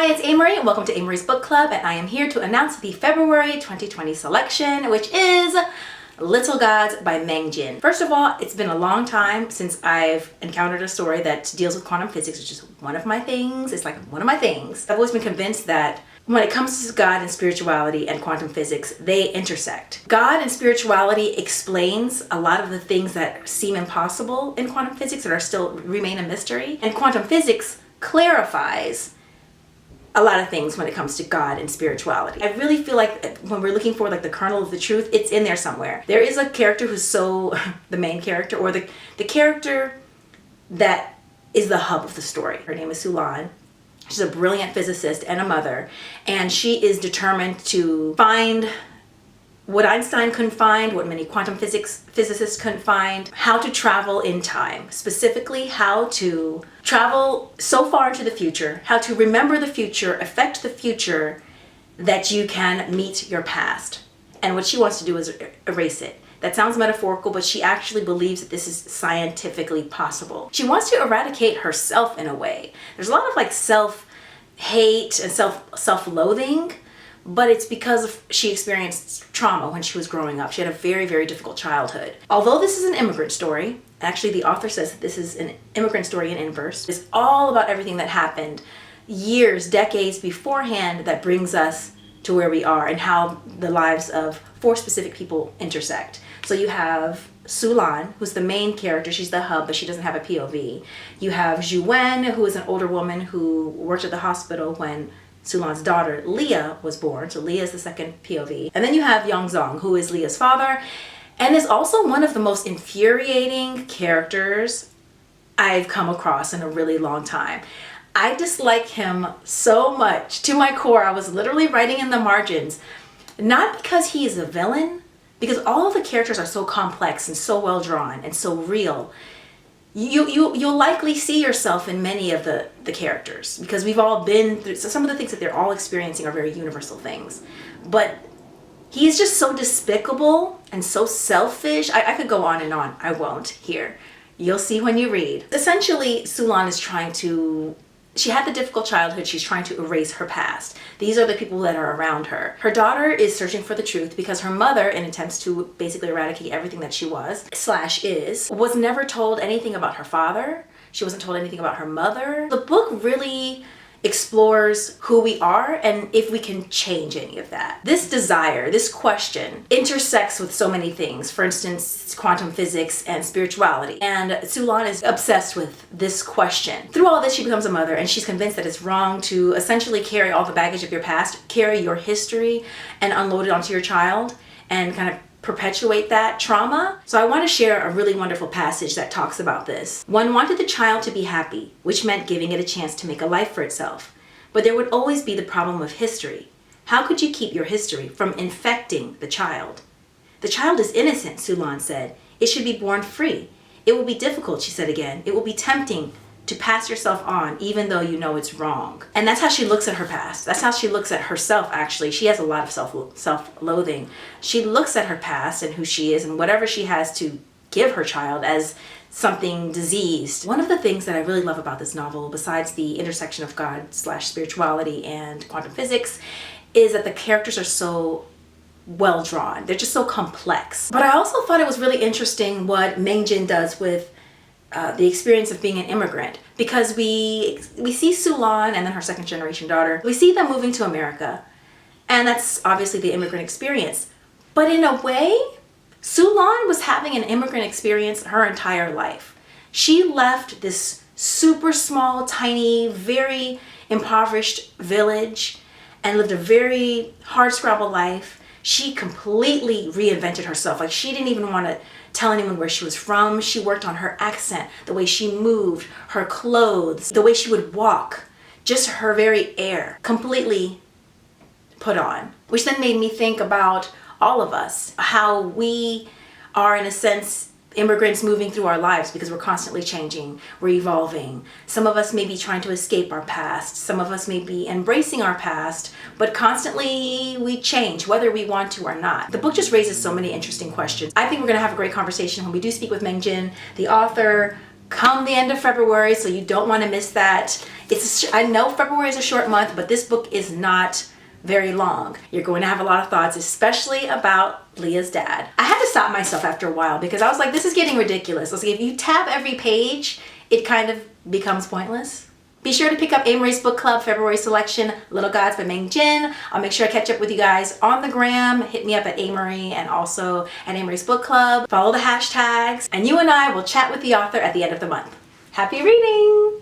Hi, it's Amory and welcome to Amory's Book Club, and I am here to announce the February 2020 selection, which is Little Gods by Meng Jin. First of all, it's been a long time since I've encountered a story that deals with quantum physics, which is one of my things. It's like one of my things. I've always been convinced that when it comes to God and spirituality and quantum physics, they intersect. God and spirituality explains a lot of the things that seem impossible in quantum physics that are still remain a mystery. And quantum physics clarifies a lot of things when it comes to God and spirituality. I really feel like when we're looking for like the kernel of the truth, it's in there somewhere. There is a character who's so, the main character, or the character that is the hub of the story. Her name is Sulan. She's a brilliant physicist and a mother, and she is determined to find what Einstein couldn't find, what many quantum physicists couldn't find, how to travel in time, specifically how to travel so far into the future, how to remember the future, affect the future, that you can meet your past. And what she wants to do is erase it. That sounds metaphorical, but she actually believes that this is scientifically possible. She wants to eradicate herself in a way. There's a lot of like self-hate and self-loathing, but it's because she experienced trauma when she was growing up. She had a very, very difficult childhood. Although this is an immigrant story, actually the author says that this is an immigrant story in inverse. It's all about everything that happened years, decades beforehand that brings us to where we are and how the lives of 4 specific people intersect. So you have Sulan, who's the main character. She's the hub, but she doesn't have a POV. You have Zhuwen, who is an older woman who worked at the hospital when Sulan's daughter, Leah, was born. So Leah is the second POV. And then you have Yongzong, who is Leah's father, and is also one of the most infuriating characters I've come across in a really long time. I dislike him so much. To my core, I was literally writing in the margins, not because he is a villain, because all of the characters are so complex and so well drawn and so real. You'll likely see yourself in many of the characters, because we've all been through, so some of the things that they're all experiencing are very universal things. But he's just so despicable and so selfish. I could go on and on. I won't here. You'll see when you read. Essentially, Sulan is trying to, she had the difficult childhood. She's trying to erase her past. These are the people that are around her. Her daughter is searching for the truth because her mother, in attempts to basically eradicate everything that she was never told anything about her father. She wasn't told anything about her mother. The book really explores who we are and if we can change any of that. This desire, this question, intersects with so many things. For instance, quantum physics and spirituality. And Sulan is obsessed with this question. Through all this, she becomes a mother, and she's convinced that it's wrong to essentially carry all the baggage of your past, carry your history, and unload it onto your child, and kind of perpetuate that trauma. So I want to share a really wonderful passage that talks about this. One wanted the child to be happy, which meant giving it a chance to make a life for itself. But there would always be the problem of history. How could you keep your history from infecting the child? The child is innocent, Sulan said. It should be born free. It will be difficult, she said again. It will be tempting to pass yourself on even though you know it's wrong. And that's how she looks at her past. That's how she looks at herself, actually. She has a lot of self-loathing. She looks at her past and who she is and whatever she has to give her child as something diseased. One of the things that I really love about this novel, besides the intersection of God/spirituality and quantum physics, is that the characters are so well drawn. They're just so complex. But I also thought it was really interesting what Meng Jin does with the experience of being an immigrant, because we see Sulan and then her second generation daughter. We see them moving to America, and that's obviously the immigrant experience. But in a way, Sulan was having an immigrant experience her entire life. She left this super small, tiny, very impoverished village and lived a very hard-scrabble life. She completely reinvented herself. Like, she didn't even want to tell anyone where she was from. She worked on her accent, the way she moved, her clothes, the way she would walk, just her very air, completely put on. Which then made me think about all of us, how we are, in a sense, immigrants moving through our lives because we're constantly changing, we're evolving. Some of us may be trying to escape our past. Some of us may be embracing our past, but constantly we change, whether we want to or not. The book just raises so many interesting questions. I think we're gonna have a great conversation when we do speak with Meng Jin, the author, come the end of February, so you don't want to miss that. I know February is a short month, but this book is not very long. You're going to have a lot of thoughts, especially about Leah's dad. I had to stop myself after a while because I was like, this is getting ridiculous. I was like, if you tab every page, it kind of becomes pointless. Be sure to pick up Amory's Book Club February selection, Little Gods by Meng Jin. I'll make sure I catch up with you guys on the gram. Hit me up at Amory and also at Amory's Book Club. Follow the hashtags, and you and I will chat with the author at the end of the month. Happy reading!